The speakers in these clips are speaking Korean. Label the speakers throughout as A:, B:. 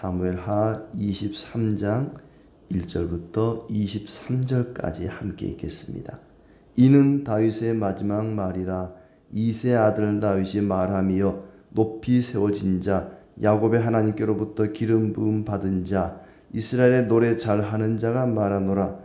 A: 사무엘하 23장 1절부터 23절까지 함께 읽겠습니다. 이는 다윗의 마지막 말이라. 이새의 아들 다윗이 말하며 높이 세워진 자, 야곱의 하나님께로부터 기름 부음 받은 자, 이스라엘의 노래 잘하는 자가 말하노라.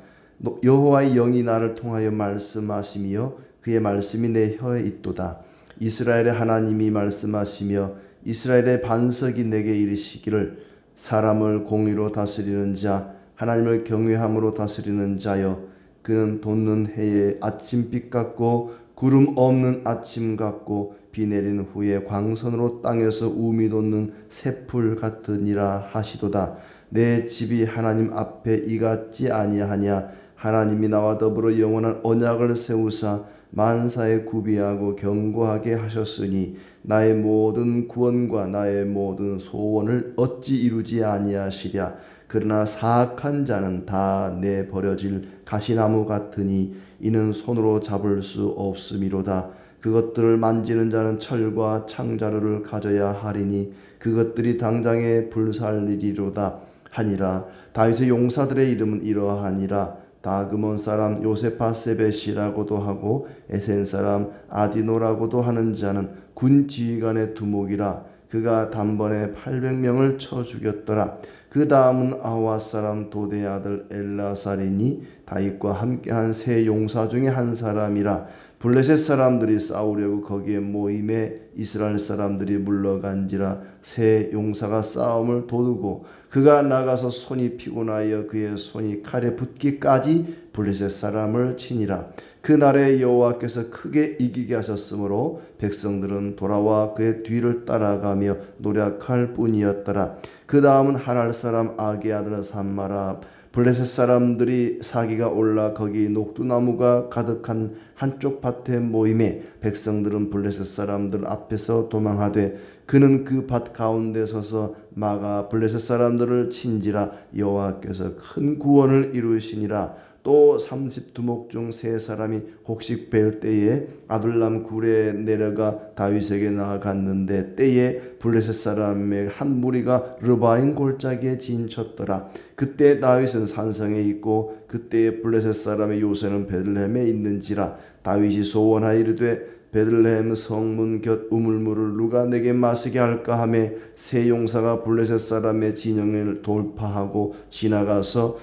A: 여호와의 영이 나를 통하여 말씀하시며 그의 말씀이 내 혀에 있도다. 이스라엘의 하나님이 말씀하시며 이스라엘의 반석이 내게 이르시기를, 사람을 공의로 다스리는 자, 하나님을 경외함으로 다스리는 자여, 그는 돋는 해에 아침빛 같고 구름 없는 아침 같고 비 내린 후에 광선으로 땅에서 우미 돋는 새풀 같으니라 하시도다. 내 집이 하나님 앞에 이같지 아니하냐. 하나님이 나와 더불어 영원한 언약을 세우사 만사에 구비하고 견고하게 하셨으니 나의 모든 구원과 나의 모든 소원을 어찌 이루지 아니하시랴. 그러나 사악한 자는 다 내버려질 가시나무 같으니 이는 손으로 잡을 수 없음이로다. 그것들을 만지는 자는 철과 창자루를 가져야 하리니 그것들이 당장에 불살리리로다 하니라. 다윗의 용사들의 이름은 이러하니라. 다그몬 사람 요세파세벳이라고도 하고 에센 사람 아디노라고도 하는 자는 군 지휘관의 두목이라. 그가 단번에 800명을 쳐 죽였더라. 그 다음은 아와 사람 도대의 아들 엘라살이니 다윗과 함께한 세 용사 중에 한 사람이라. 블레셋 사람들이 싸우려고 거기에 모임에 이스라엘 사람들이 물러간지라. 세 용사가 싸움을 도두고 그가 나가서 손이 피곤하여 그의 손이 칼에 붙기까지 블레셋 사람을 치니라. 그날에 여호와께서 크게 이기게 하셨으므로 백성들은 돌아와 그의 뒤를 따라가며 노력할 뿐이었더라. 그 다음은 하랄 사람 아기의 아들 산마라. 블레셋 사람들이 사기가 올라 거기 녹두나무가 가득한 한쪽 밭에 모임에 백성들은 블레셋 사람들 앞에서 도망하되 그는 그 밭 가운데 서서 막아 블레셋 사람들을 친지라. 여호와께서 큰 구원을 이루시니라. 또 30두목 중 세 사람이 곡식 베을 때에 아둘람 굴에 내려가 다윗에게 나아갔는데 때에 블레셋 사람의 한 무리가 르바임 골짜기에 진쳤더라. 그때 다윗은 산성에 있고 그때에 블레셋 사람의 요새는 베들레헴에 있는지라. 다윗이 소원하여 이르되 베들레헴 성문 곁 우물물을 누가 내게 마시게 할까 하매 세 용사가 블레셋 사람의 진영을 돌파하고 지나가서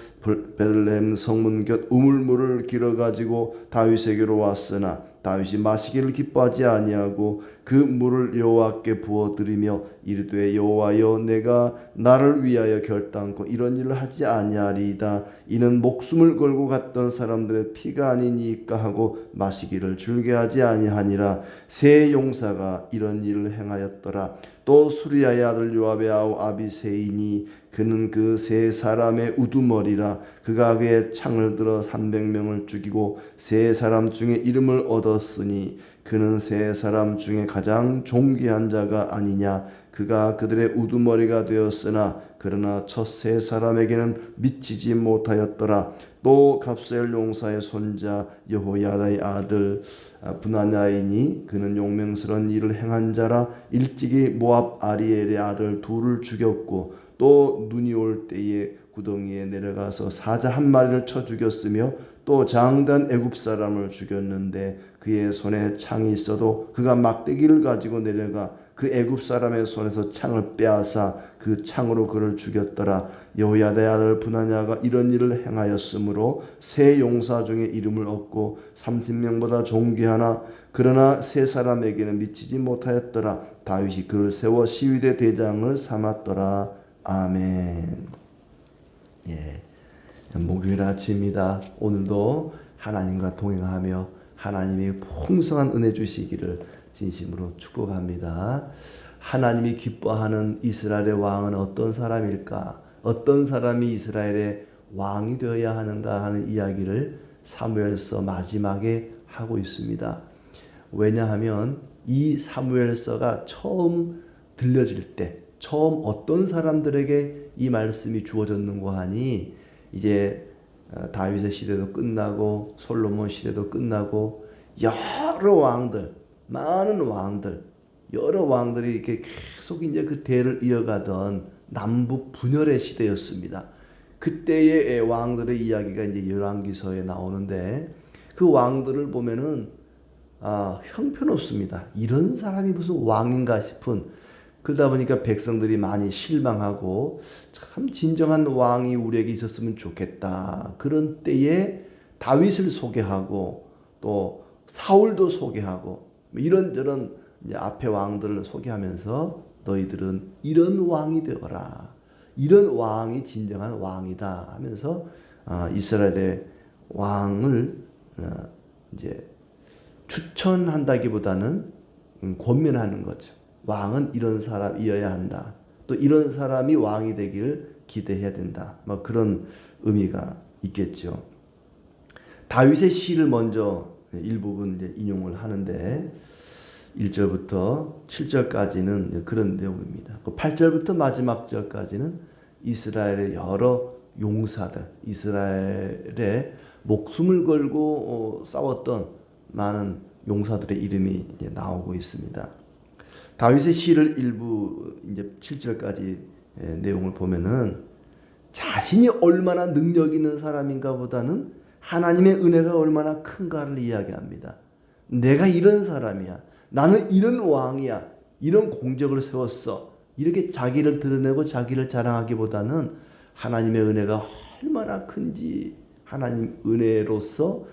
A: 베들레헴 성문 곁 우물물을 길어가지고 다윗에게로 왔으나 다윗이 마시기를 기뻐하지 아니하고 그 물을 여호와께 부어드리며 이르되 여호와여, 내가 나를 위하여 결단코 이런 일을 하지 아니하리이다. 이는 목숨을 걸고 갔던 사람들의 피가 아니니까 하고 마시기를 즐겨하지 아니하니라. 세 용사가 이런 일을 행하였더라. 또 수리아의 아들 요압의 아우 아비새이니 그는 그 세 사람의 우두머리라. 그가 그의 창을 들어 300명을 죽이고 세 사람 중에 이름을 얻었으니 그는 세 사람 중에 가장 존귀한 자가 아니냐. 그가 그들의 우두머리가 되었으나 그러나 첫 세 사람에게는 미치지 못하였더라. 또 갑셀 용사의 손자 여호야다의 아들 브나냐이니 그는 용맹스러운 일을 행한 자라. 일찍이 모압 아리엘의 아들 둘을 죽였고 또 눈이 올 때에 구덩이에 내려가서 사자 한 마리를 쳐 죽였으며 또 장대한 애굽 사람을 죽였는데 그의 손에 창이 있어도 그가 막대기를 가지고 내려가 그 애굽 사람의 손에서 창을 빼앗아 그 창으로 그를 죽였더라. 여호야다의 아들 브나냐가 이런 일을 행하였으므로 세 용사 중에 이름을 얻고 30명보다 존귀하나 그러나 세 사람에게는 미치지 못하였더라. 다윗이 그를 세워 시위대 대장을 삼았더라. 아멘. 예, 목요일 아침입니다. 오늘도 하나님과 동행하며 하나님의 풍성한 은혜 주시기를 진심으로 축복합니다. 하나님이 기뻐하는 이스라엘의 왕은 어떤 사람일까? 어떤 사람이 이스라엘의 왕이 되어야 하는가 하는 이야기를 사무엘서 마지막에 하고 있습니다. 왜냐하면 이 사무엘서가 처음 들려질 때 처음 어떤 사람들에게 이 말씀이 주어졌는가 하니 이제 다윗의 시대도 끝나고 솔로몬 시대도 끝나고 여러 왕들, 많은 왕들, 여러 왕들이 이렇게 계속 이제 그 대를 이어가던 남북 분열의 시대였습니다. 그때의 왕들의 이야기가 이제 열왕기서에 나오는데 그 왕들을 보면은 형편없습니다. 이런 사람이 무슨 왕인가 싶은, 그러다 보니까 백성들이 많이 실망하고 참 진정한 왕이 우리에게 있었으면 좋겠다. 그런 때에 다윗을 소개하고 또 사울도 소개하고 이런저런 이제 앞에 왕들을 소개하면서 너희들은 이런 왕이 되어라. 이런 왕이 진정한 왕이다 하면서 이스라엘의 왕을 이제 추천한다기보다는 권면하는 거죠. 왕은 이런 사람이어야 한다. 또 이런 사람이 왕이 되기를 기대해야 된다. 뭐 그런 의미가 있겠죠. 다윗의 시를 먼저 일부분 이제 인용을 하는데 1절부터 7절까지는 그런 내용입니다. 8절부터 마지막 절까지는 이스라엘의 여러 용사들, 이스라엘의 목숨을 걸고 싸웠던 많은 용사들의 이름이 이제 나오고 있습니다. 다윗의 시를 일부 이제 7절까지 내용을 보면은 자신이 얼마나 능력 있는 사람인가 보다는 하나님의 은혜가 얼마나 큰가를 이야기합니다. 내가 이런 사람이야. 나는 이런 왕이야. 이런 공적을 세웠어. 이렇게 자기를 드러내고 자기를 자랑하기보다는 하나님의 은혜가 얼마나 큰지, 하나님 은혜로서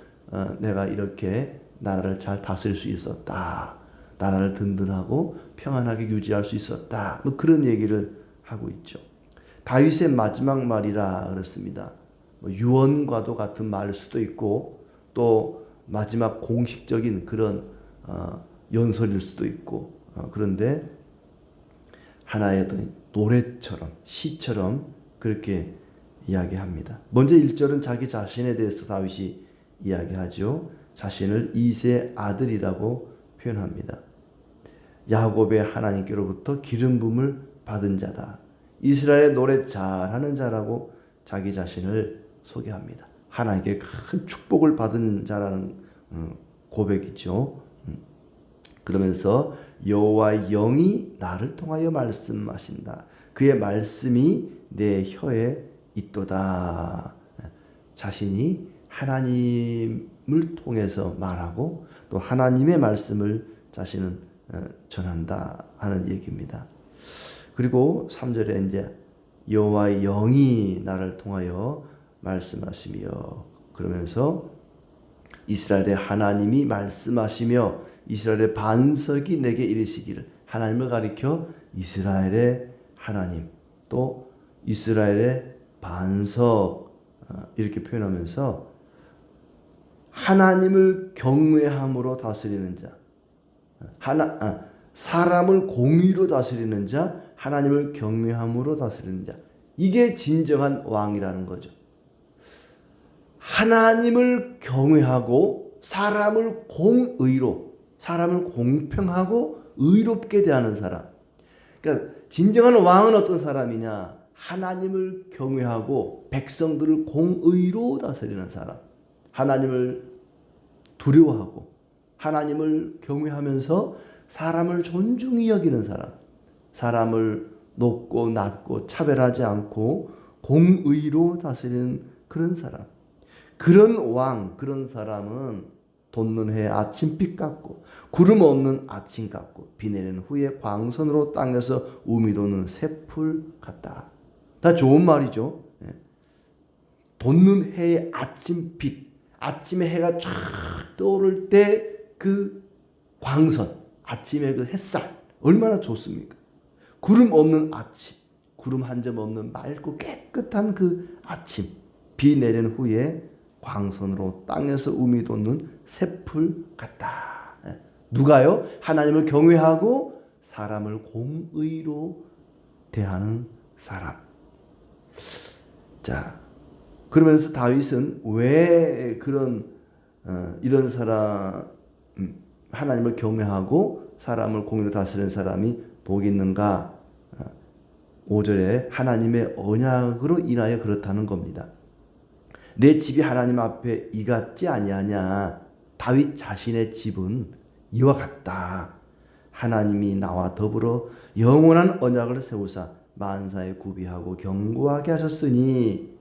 A: 내가 이렇게 나라를 잘 다스릴 수 있었다. 나라를 든든하고 평안하게 유지할 수 있었다. 뭐 그런 얘기를 하고 있죠. 다윗의 마지막 말이라 그렇습니다. 유언과도 같은 말일 수도 있고 또 마지막 공식적인 그런 연설일 수도 있고 그런데 하나의 노래처럼 시처럼 그렇게 이야기합니다. 먼저 1절은 자기 자신에 대해서 다윗이 이야기하죠. 자신을 이새의 아들이라고 표현합니다. 야곱의 하나님께로부터 기름 부음을 받은 자다. 이스라엘의 노래 잘하는 자라고 자기 자신을 소개합니다. 하나님께 큰 축복을 받은 자라는 고백이죠. 그러면서 여호와의 영이 나를 통하여 말씀하신다. 그의 말씀이 내 혀에 있도다. 자신이 하나님을 통해서 말하고 또 하나님의 말씀을 자신은 전한다 하는 얘기입니다. 그리고 3절에 이제 여호와의 영이 나를 통하여 말씀하시며 그러면서 이스라엘의 하나님이 말씀하시며 이스라엘의 반석이 내게 이르시기를, 하나님을 가리켜 이스라엘의 하나님 또 이스라엘의 반석 이렇게 표현하면서 하나님을 경외함으로 다스리는 자, 사람을 공의로 다스리는 자, 하나님을 경외함으로 다스리는 자, 이게 진정한 왕이라는 거죠. 하나님을 경외하고 사람을 공의로, 사람을 공평하고 의롭게 대하는 사람. 그러니까 진정한 왕은 어떤 사람이냐? 하나님을 경외하고 백성들을 공의로 다스리는 사람. 하나님을 두려워하고 하나님을 경외하면서 사람을 존중히 여기는 사람. 사람을 높고 낮고 차별하지 않고 공의로 다스리는 그런 사람. 그런 왕, 그런 사람은 돋는 해의 아침빛 같고 구름 없는 아침 같고 비 내리는 후에 광선으로 땅에서 우미 돋는 새풀 같다. 다 좋은 말이죠. 돋는 해의 아침빛, 아침에 해가 쫙 떠오를 때 그 광선, 아침의 그 햇살 얼마나 좋습니까? 구름 없는 아침, 구름 한 점 없는 맑고 깨끗한 그 아침, 비 내린 후에 광선으로 땅에서 우미 돋는 새풀 같다. 누가요? 하나님을 경외하고 사람을 공의로 대하는 사람. 자, 그러면서 다윗은 왜 그런 이런 사람, 하나님을 경외하고 사람을 공의로 다스리는 사람이 복이 있는가? 5절에 하나님의 언약으로 인하여 그렇다는 겁니다. 내 집이 하나님 앞에 이 같지 아니하냐? 다윗 자신의 집은 이와 같다. 하나님이 나와 더불어 영원한 언약을 세우사 만사에 구비하고 견고하게 하셨으니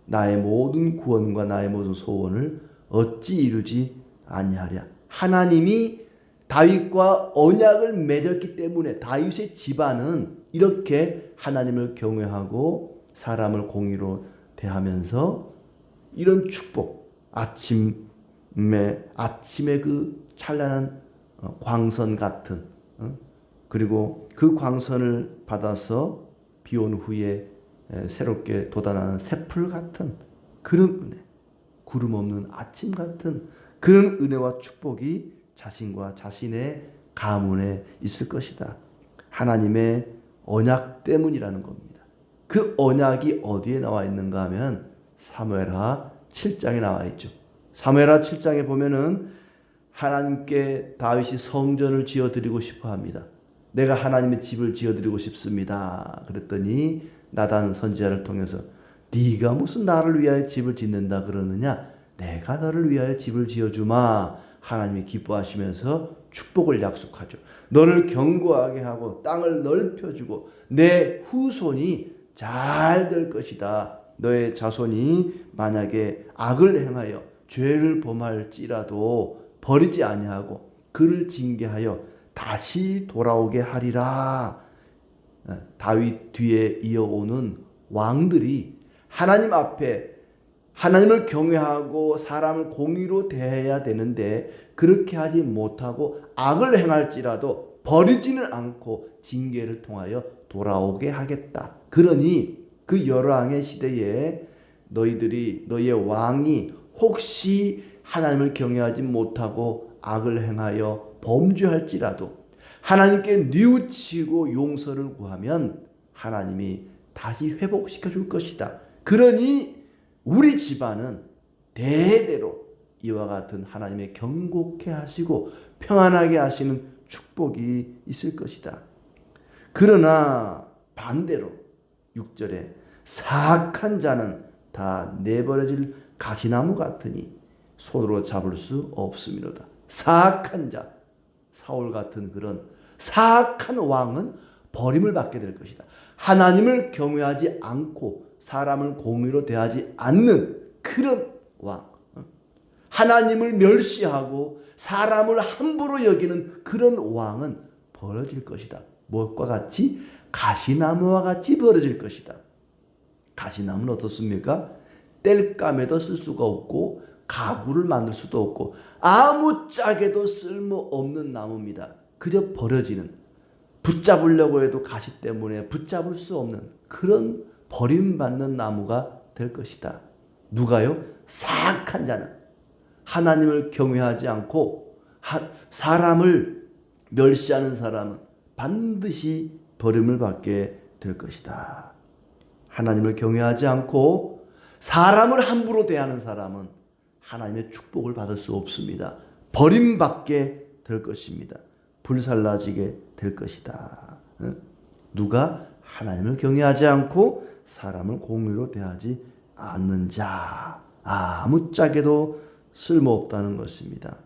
A: 나의 모든 구원과 나의 모든 소원을 어찌 이루지 아니하랴. 하나님이 다윗과 언약을 맺었기 때문에 다윗의 집안은 이렇게 하나님을 경외하고 사람을 공의로 대하면서 이런 축복, 아침의 그 찬란한 광선 같은, 그리고 그 광선을 받아서 비온 후에 새롭게 돋아나는 새풀 같은 그런 은혜, 구름 없는 아침 같은 그런 은혜와 축복이 자신과 자신의 가문에 있을 것이다. 하나님의 언약 때문이라는 겁니다. 그 언약이 어디에 나와 있는가 하면 사무엘하 7장에 나와 있죠. 사무엘하 7장에 보면은 하나님께 다윗이 성전을 지어드리고 싶어 합니다. 내가 하나님의 집을 지어드리고 싶습니다. 그랬더니 나단 선지자를 통해서 네가 무슨 나를 위하여 집을 짓는다 그러느냐? 내가 너를 위하여 집을 지어주마. 하나님이 기뻐하시면서 축복을 약속하죠. 너를 견고하게 하고 땅을 넓혀주고 내 후손이 잘 될 것이다. 너의 자손이 만약에 악을 행하여 죄를 범할지라도 버리지 아니하고 그를 징계하여 다시 돌아오게 하리라. 다윗 뒤에 이어오는 왕들이 하나님 앞에 하나님을 경외하고 사람을 공의로 대해야 되는데 그렇게 하지 못하고 악을 행할지라도 버리지는 않고 징계를 통하여 돌아오게 하겠다. 그러니 그 열왕의 시대에 너희의 왕이 혹시 하나님을 경외하지 못하고 악을 행하여 범죄할지라도 하나님께 뉘우치고 용서를 구하면 하나님이 다시 회복시켜 줄 것이다. 그러니 우리 집안은 대대로 이와 같은 하나님의 경고케 하시고 평안하게 하시는 축복이 있을 것이다. 그러나 반대로 6절에 사악한 자는 다 내버려질 가시나무 같으니 손으로 잡을 수 없음이로다. 사악한 자, 사울 같은 그런 사악한 왕은 버림을 받게 될 것이다. 하나님을 경외하지 않고 사람을 공의로 대하지 않는 그런 왕, 하나님을 멸시하고 사람을 함부로 여기는 그런 왕은 벌어질 것이다. 무엇과 같이? 가시나무와 같이 벌어질 것이다. 가시나무는 어떻습니까? 땔감에도 쓸 수가 없고 가구를 만들 수도 없고 아무짝에도 쓸모없는 나무입니다. 그저 버려지는, 붙잡으려고 해도 가시 때문에 붙잡을 수 없는 그런 버림받는 나무가 될 것이다. 누가요? 사악한 자는, 하나님을 경외하지 않고 사람을 멸시하는 사람은 반드시 버림을 받게 될 것이다. 하나님을 경외하지 않고 사람을 함부로 대하는 사람은 하나님의 축복을 받을 수 없습니다. 버림받게 될 것입니다. 불살라지게 될 것이다. 누가 하나님을 경외하지 않고 사람을 공의로 대하지 않는 자, 아무짝에도 쓸모없다는 것입니다.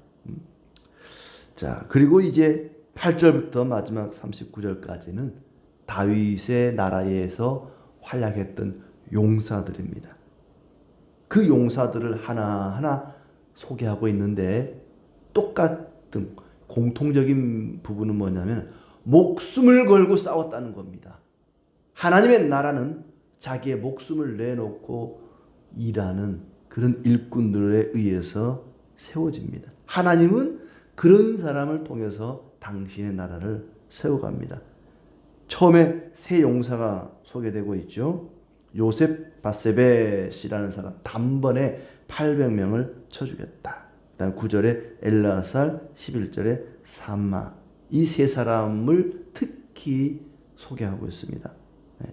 A: 자, 그리고 이제 8절부터 마지막 39절까지는 다윗의 나라에서 활약했던 용사들입니다. 그 용사들을 하나하나 소개하고 있는데 똑같은 공통적인 부분은 뭐냐면 목숨을 걸고 싸웠다는 겁니다. 하나님의 나라는 자기의 목숨을 내놓고 일하는 그런 일꾼들에 의해서 세워집니다. 하나님은 그런 사람을 통해서 당신의 나라를 세워갑니다. 처음에 세 용사가 소개되고 있죠. 요셉 바세벳이라는 사람, 단번에 800명을 쳐주겠다. 그다음 9절에 엘라살, 11절에 삼마, 이 세 사람을 특히 소개하고 있습니다.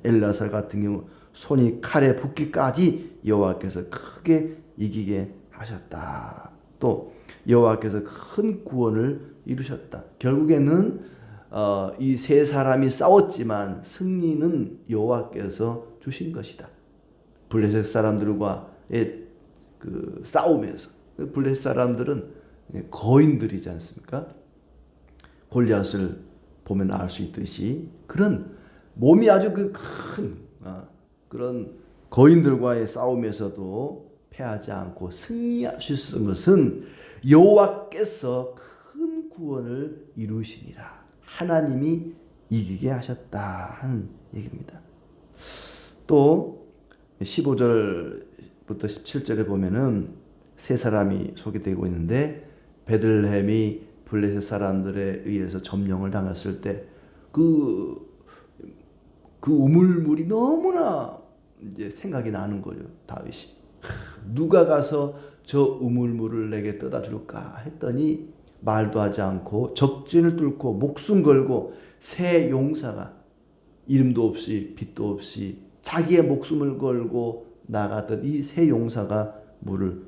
A: 엘라살 같은 경우 손이 칼에 붙기까지 여호와께서 크게 이기게 하셨다. 또 여호와께서 큰 구원을 이루셨다. 결국에는 이 세 사람이 싸웠지만 승리는 여호와께서 주신 것이다. 블레셋 사람들과의 그 싸움에서, 블레셋 사람들은 거인들이지 않습니까? 골리앗을 보면 알 수 있듯이 그런 몸이 아주 그 큰 그런 거인들과의 싸움에서도 패하지 않고 승리할 수 있었던 것은 여호와께서 큰 구원을 이루시니라. 하나님이 이기게 하셨다 하는 얘기입니다. 또 15절부터 17절에 보면은 세 사람이 소개되고 있는데, 베들레헴이 블레셋 사람들에 의해서 점령을 당했을 때 그 우물물이 너무나 이제 생각이 나는 거죠. 다윗이 누가 가서 저 우물물을 내게 떠다 줄까 했더니 말도 하지 않고 적진을 뚫고 목숨 걸고 새 용사가 이름도 없이 빛도 없이 자기의 목숨을 걸고 나갔던 이 새 용사가 물을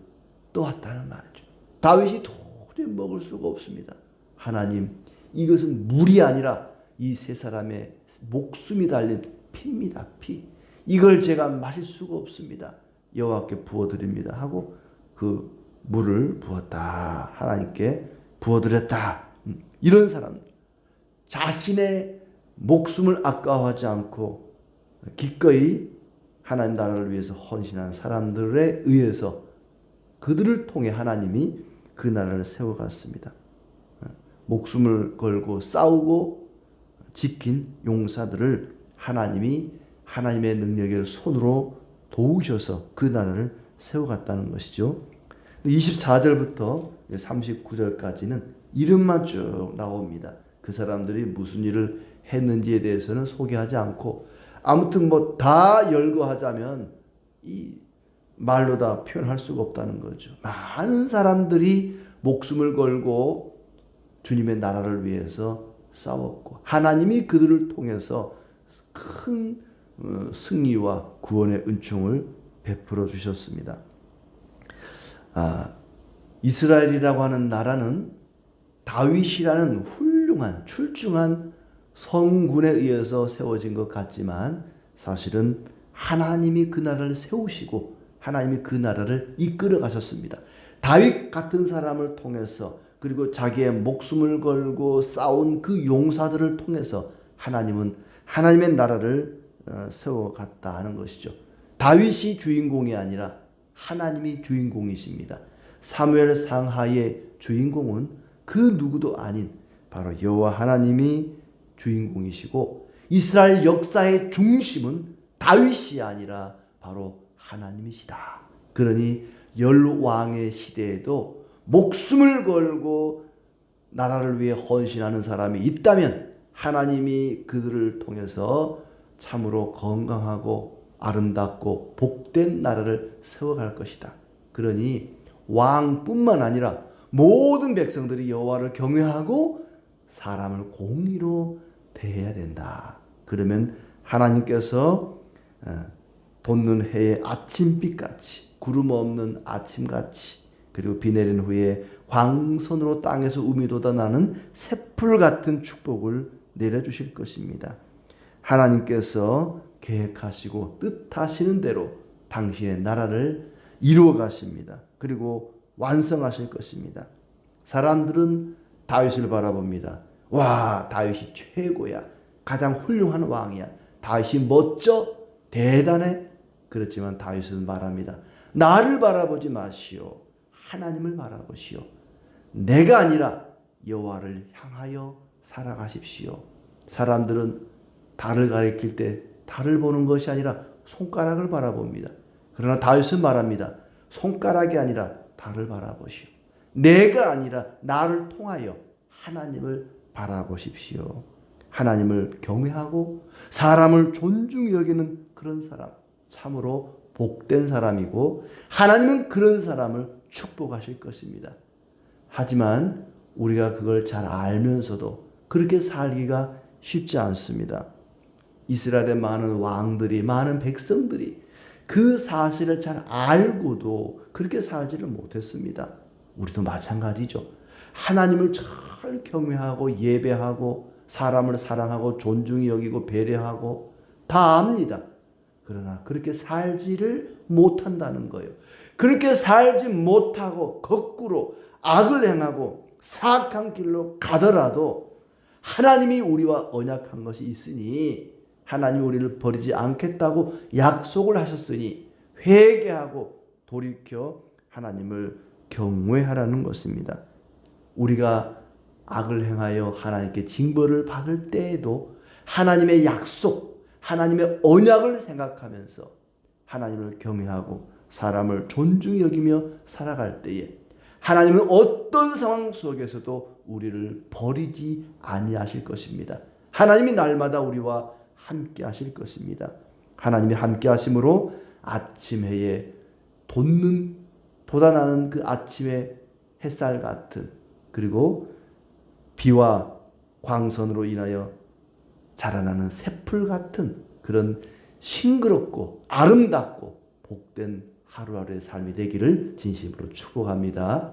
A: 떠왔다는 말이죠. 다윗이 도저히 먹을 수가 없습니다. 하나님, 이것은 물이 아니라 이 세 사람의 목숨이 달린 피입니다. 피. 이걸 제가 마실 수가 없습니다. 여호와께 부어드립니다 하고 그 물을 부었다. 하나님께 부어드렸다. 이런 사람, 자신의 목숨을 아까워하지 않고 기꺼이 하나님 나라를 위해서 헌신한 사람들에 의해서, 그들을 통해 하나님이 그 나라를 세워갔습니다. 목숨을 걸고 싸우고 지킨 용사들을 하나님이 하나님의 능력의 손으로 도우셔서 그 나라를 세워갔다는 것이죠. 24절부터 39절까지는 이름만 쭉 나옵니다. 그 사람들이 무슨 일을 했는지에 대해서는 소개하지 않고, 아무튼 뭐 다 열거하자면 이 말로 다 표현할 수가 없다는 거죠. 많은 사람들이 목숨을 걸고 주님의 나라를 위해서 싸웠고, 하나님이 그들을 통해서 큰 승리와 구원의 은총을 베풀어 주셨습니다. 이스라엘이라고 하는 나라는 다윗이라는 훌륭한 출중한 성군에 의해서 세워진 것 같지만, 사실은 하나님이 그 나라를 세우시고 하나님이 그 나라를 이끌어 가셨습니다. 다윗 같은 사람을 통해서, 그리고 자기의 목숨을 걸고 싸운 그 용사들을 통해서 하나님은 하나님의 나라를 세워갔다 하는 것이죠. 다윗이 주인공이 아니라 하나님이 주인공이십니다. 사무엘 상하의 주인공은 그 누구도 아닌 바로 여호와 하나님이 주인공이시고, 이스라엘 역사의 중심은 다윗이 아니라 바로 하나님이시다. 그러니 열왕의 시대에도 목숨을 걸고 나라를 위해 헌신하는 사람이 있다면 하나님이 그들을 통해서 참으로 건강하고 아름답고 복된 나라를 세워갈 것이다. 그러니 왕뿐만 아니라 모든 백성들이 여호와를 경외하고 사람을 공의로 대해야 된다. 그러면 하나님께서 돋는 해의 아침빛같이, 구름 없는 아침같이, 그리고 비 내린 후에 광선으로 땅에서 음이 돋아나는 새풀 같은 축복을 내려주실 것입니다. 하나님께서 계획하시고 뜻하시는 대로 당신의 나라를 이루어 가십니다. 그리고 완성하실 것입니다. 사람들은 다윗을 바라봅니다. 와, 다윗이 최고야. 가장 훌륭한 왕이야. 다윗이 멋져, 대단해. 그렇지만 다윗은 말합니다. 나를 바라보지 마시오. 하나님을 바라보시오. 내가 아니라 여호와를 향하여 살아가십시오. 사람들은 달을 가리킬 때 달을 보는 것이 아니라 손가락을 바라봅니다. 그러나 다윗은 말합니다. 손가락이 아니라 달을 바라보시오. 내가 아니라 나를 통하여 하나님을 바라보십시오. 하나님을 경외하고 사람을 존중히 여기는 그런 사람, 참으로 복된 사람이고 하나님은 그런 사람을 축복하실 것입니다. 하지만 우리가 그걸 잘 알면서도 그렇게 살기가 쉽지 않습니다. 이스라엘의 많은 왕들이, 많은 백성들이 그 사실을 잘 알고도 그렇게 살지를 못했습니다. 우리도 마찬가지죠. 하나님을 잘 경외하고 예배하고 사람을 사랑하고 존중히 여기고 배려하고 다 압니다. 그러나 그렇게 살지를 못한다는 거예요. 그렇게 살지 못하고 거꾸로 악을 행하고 사악한 길로 가더라도 하나님이 우리와 언약한 것이 있으니 하나님 우리를 버리지 않겠다고 약속을 하셨으니 회개하고 돌이켜 하나님을 경외하라는 것입니다. 우리가 악을 행하여 하나님께 징벌을 받을 때에도 하나님의 약속, 하나님의 언약을 생각하면서 하나님을 경외하고 사람을 존중히 여기며 살아갈 때에 하나님은 어떤 상황 속에서도 우리를 버리지 아니하실 것입니다. 하나님이 날마다 우리와 함께 하실 것입니다. 하나님이 함께 하심으로 아침 해에 돋아나는 그 아침의 햇살 같은, 그리고 비와 광선으로 인하여 자라나는 새풀 같은 그런 싱그럽고 아름답고 복된 하루하루의 삶이 되기를 진심으로 축복합니다.